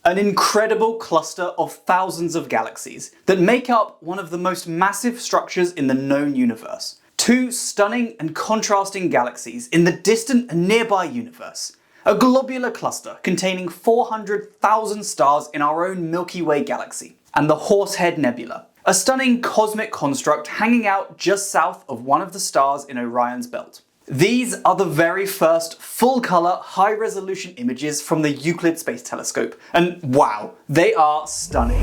an incredible cluster of thousands of galaxies that make up one of the most massive structures in the known universe. Two stunning and contrasting galaxies in the distant and nearby universe. A globular cluster containing 400,000 stars in our own Milky Way galaxy. And the Horsehead Nebula, a stunning cosmic construct hanging out just south of one of the stars in Orion's belt. These are the very first full-colour, high-resolution images from the Euclid Space Telescope, and wow, they are stunning.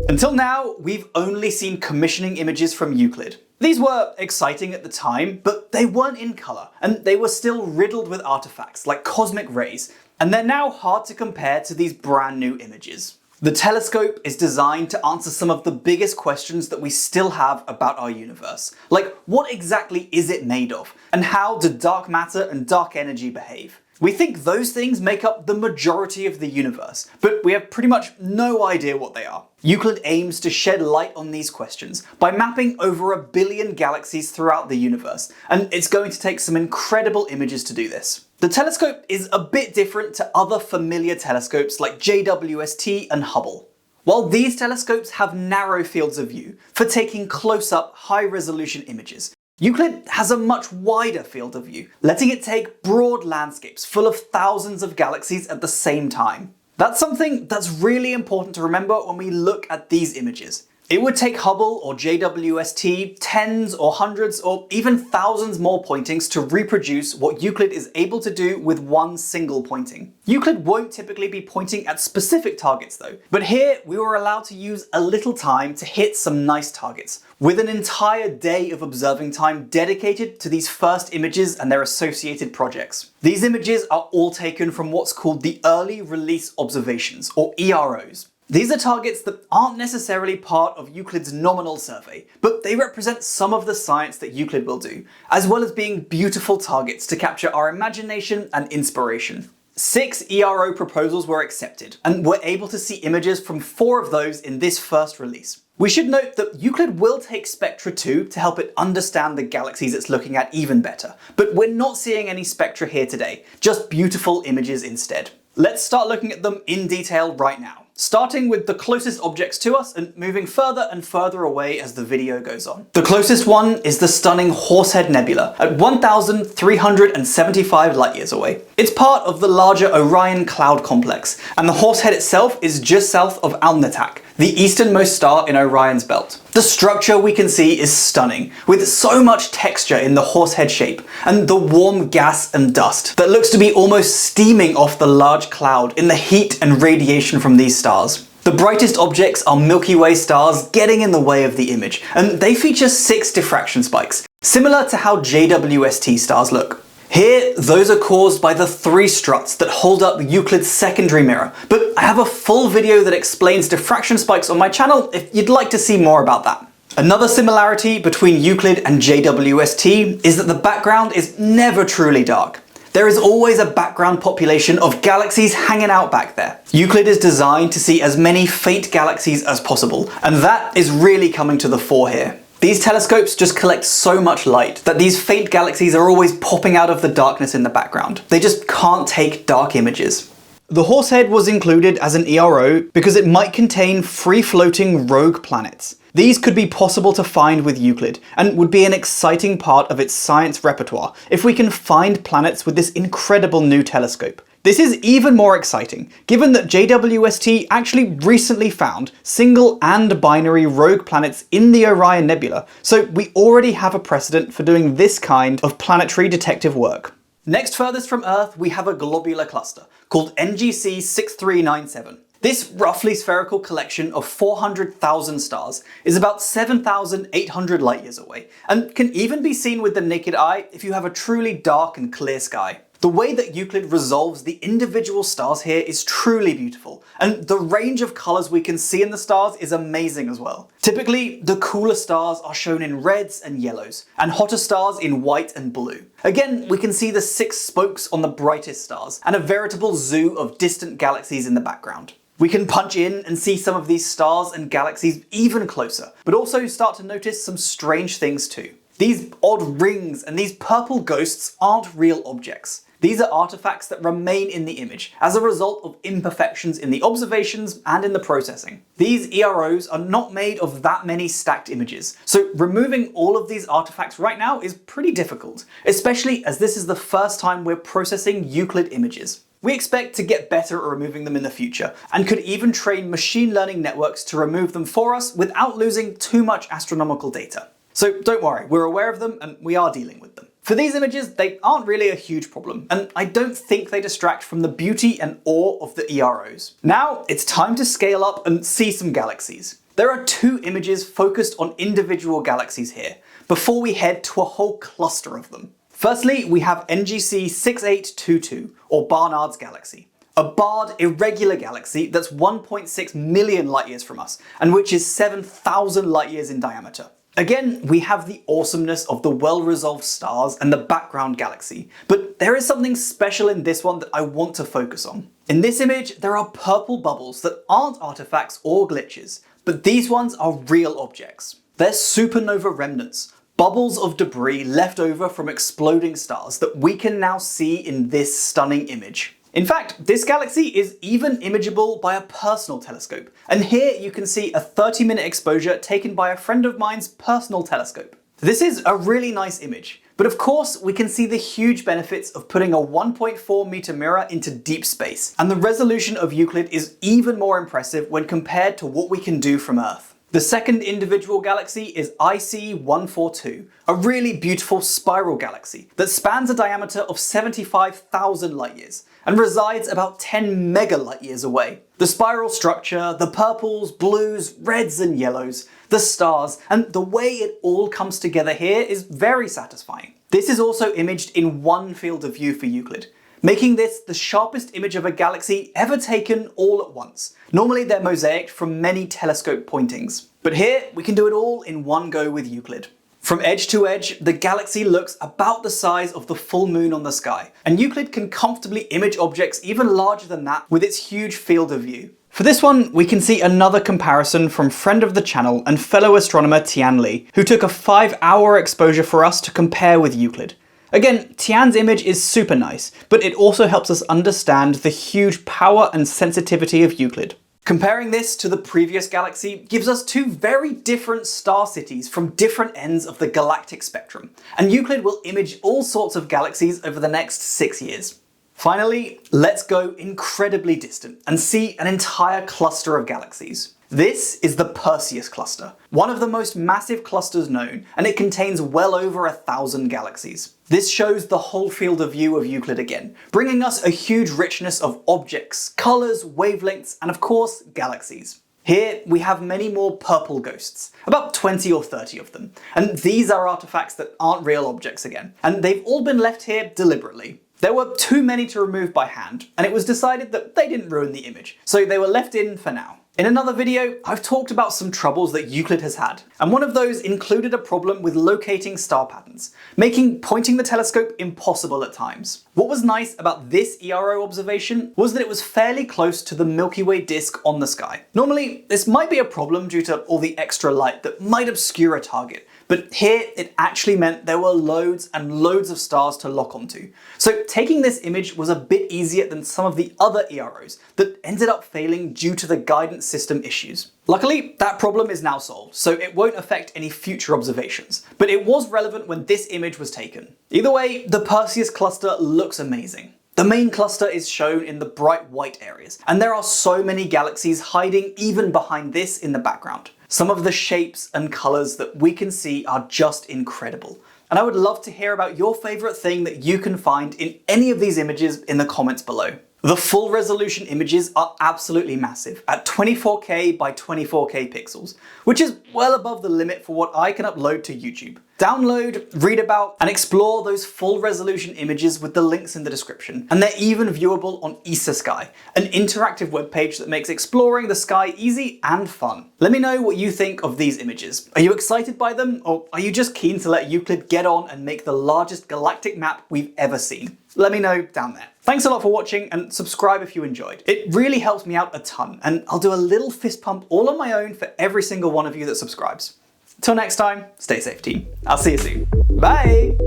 Until now, we've only seen commissioning images from Euclid. These were exciting at the time, but they weren't in colour, and they were still riddled with artifacts like cosmic rays, and they're now hard to compare to these brand new images. The telescope is designed to answer some of the biggest questions that we still have about our universe. Like, what exactly is it made of? And how do dark matter and dark energy behave? We think those things make up the majority of the universe, but we have pretty much no idea what they are. Euclid aims to shed light on these questions by mapping over 1 billion galaxies throughout the universe, and it's going to take some incredible images to do this. The telescope is a bit different to other familiar telescopes like JWST and Hubble. While these telescopes have narrow fields of view for taking close-up, high-resolution images, Euclid has a much wider field of view, letting it take broad landscapes full of thousands of galaxies at the same time. That's something that's really important to remember when we look at these images. It would take Hubble or JWST tens or hundreds or even thousands more pointings to reproduce what Euclid is able to do with one single pointing. Euclid won't typically be pointing at specific targets though, but here we were allowed to use a little time to hit some nice targets, with an entire day of observing time dedicated to these first images and their associated projects. These images are all taken from what's called the Early Release Observations, or EROs. These are targets that aren't necessarily part of Euclid's nominal survey, but they represent some of the science that Euclid will do, as well as being beautiful targets to capture our imagination and inspiration. 6 ERO proposals were accepted, and we're able to see images from 4 of those in this first release. We should note that Euclid will take spectra too to help it understand the galaxies it's looking at even better, but we're not seeing any spectra here today, just beautiful images instead. Let's start looking at them in detail right now, starting with the closest objects to us and moving further and further away as the video goes on. The closest one is the stunning Horsehead Nebula at 1,375 light-years away. It's part of the larger Orion cloud complex, and the Horsehead itself is just south of Alnitak, the easternmost star in Orion's belt. The structure we can see is stunning, with so much texture in the Horsehead shape, and the warm gas and dust that looks to be almost steaming off the large cloud in the heat and radiation from these stars. The brightest objects are Milky Way stars getting in the way of the image, and they feature 6 diffraction spikes, similar to how JWST stars look. Here, those are caused by the 3 struts that hold up Euclid's secondary mirror, but I have a full video that explains diffraction spikes on my channel if you'd like to see more about that. Another similarity between Euclid and JWST is that the background is never truly dark. There is always a background population of galaxies hanging out back there. Euclid is designed to see as many faint galaxies as possible, and that is really coming to the fore here. These telescopes just collect so much light that these faint galaxies are always popping out of the darkness in the background. They just can't take dark images. The Horsehead was included as an ERO because it might contain free-floating rogue planets. These could be possible to find with Euclid, and would be an exciting part of its science repertoire if we can find planets with this incredible new telescope. This is even more exciting, given that JWST actually recently found single and binary rogue planets in the Orion Nebula, so we already have a precedent for doing this kind of planetary detective work. Next furthest from Earth, we have a globular cluster, called NGC 6397. This roughly spherical collection of 400,000 stars is about 7,800 light-years away, and can even be seen with the naked eye if you have a truly dark and clear sky. The way that Euclid resolves the individual stars here is truly beautiful, and the range of colours we can see in the stars is amazing as well. Typically, the cooler stars are shown in reds and yellows, and hotter stars in white and blue. Again, we can see the 6 spokes on the brightest stars, and a veritable zoo of distant galaxies in the background. We can punch in and see some of these stars and galaxies even closer, but also start to notice some strange things too. These odd rings and these purple ghosts aren't real objects. These are artifacts that remain in the image as a result of imperfections in the observations and in the processing. These EROs are not made of that many stacked images, so removing all of these artifacts right now is pretty difficult, especially as this is the first time we're processing Euclid images. We expect to get better at removing them in the future, and could even train machine learning networks to remove them for us without losing too much astronomical data. So don't worry, we're aware of them and we are dealing with them. For these images, they aren't really a huge problem, and I don't think they distract from the beauty and awe of the EROs. Now, it's time to scale up and see some galaxies. There are 2 images focused on individual galaxies here, before we head to a whole cluster of them. Firstly, we have NGC 6822, or Barnard's Galaxy. A barred irregular galaxy that's 1.6 million light years from us, and which is 7,000 light years in diameter. Again, we have the awesomeness of the well-resolved stars and the background galaxy, but there is something special in this one that I want to focus on. In this image, there are purple bubbles that aren't artifacts or glitches, but these ones are real objects. They're supernova remnants, bubbles of debris left over from exploding stars that we can now see in this stunning image. In fact, this galaxy is even imageable by a personal telescope, and here you can see a 30-minute exposure taken by a friend of mine's personal telescope. This is a really nice image, but of course we can see the huge benefits of putting a 1.4 meter mirror into deep space, and the resolution of Euclid is even more impressive when compared to what we can do from Earth. The second individual galaxy is IC142, a really beautiful spiral galaxy that spans a diameter of 75,000 light years and resides about 10 mega light years away. The spiral structure, the purples, blues, reds and yellows, the stars, and the way it all comes together here is very satisfying. This is also imaged in one field of view for Euclid, making this the sharpest image of a galaxy ever taken all at once. Normally they're mosaicked from many telescope pointings, but here we can do it all in one go with Euclid. From edge to edge, the galaxy looks about the size of the full moon on the sky, and Euclid can comfortably image objects even larger than that with its huge field of view. For this one, we can see another comparison from friend of the channel and fellow astronomer Tian Li, who took a 5-hour exposure for us to compare with Euclid. Again, Tian's image is super nice, but it also helps us understand the huge power and sensitivity of Euclid. Comparing this to the previous galaxy gives us 2 very different star cities from different ends of the galactic spectrum, and Euclid will image all sorts of galaxies over the next 6 years. Finally, let's go incredibly distant and see an entire cluster of galaxies. This is the Perseus cluster, one of the most massive clusters known, and it contains well over 1,000 galaxies. This shows the whole field of view of Euclid again, bringing us a huge richness of objects, colours, wavelengths, and of course, galaxies. Here we have many more purple ghosts, about 20 or 30 of them, and these are artifacts that aren't real objects again, and they've all been left here deliberately. There were too many to remove by hand, and it was decided that they didn't ruin the image, so they were left in for now. In another video, I've talked about some troubles that Euclid has had, and one of those included a problem with locating star patterns, making pointing the telescope impossible at times. What was nice about this ERO observation was that it was fairly close to the Milky Way disk on the sky. Normally, this might be a problem due to all the extra light that might obscure a target, but here it actually meant there were loads and loads of stars to lock onto. So taking this image was a bit easier than some of the other EROs that ended up failing due to the guidance system issues. Luckily, that problem is now solved, so it won't affect any future observations, but it was relevant when this image was taken. Either way, the Perseus cluster looks amazing. The main cluster is shown in the bright white areas, and there are so many galaxies hiding even behind this in the background. Some of the shapes and colours that we can see are just incredible, and I would love to hear about your favourite thing that you can find in any of these images in the comments below. The full resolution images are absolutely massive, at 24K by 24K pixels, which is well above the limit for what I can upload to YouTube. Download, read about, and explore those full resolution images with the links in the description. And they're even viewable on ESA Sky, an interactive webpage that makes exploring the sky easy and fun. Let me know what you think of these images. Are you excited by them, or are you just keen to let Euclid get on and make the largest galactic map we've ever seen? Let me know down there. Thanks a lot for watching, and subscribe if you enjoyed. It really helps me out a ton, and I'll do a little fist pump all on my own for every single one of you that subscribes. Till next time, stay safe team. I'll see you soon. Bye!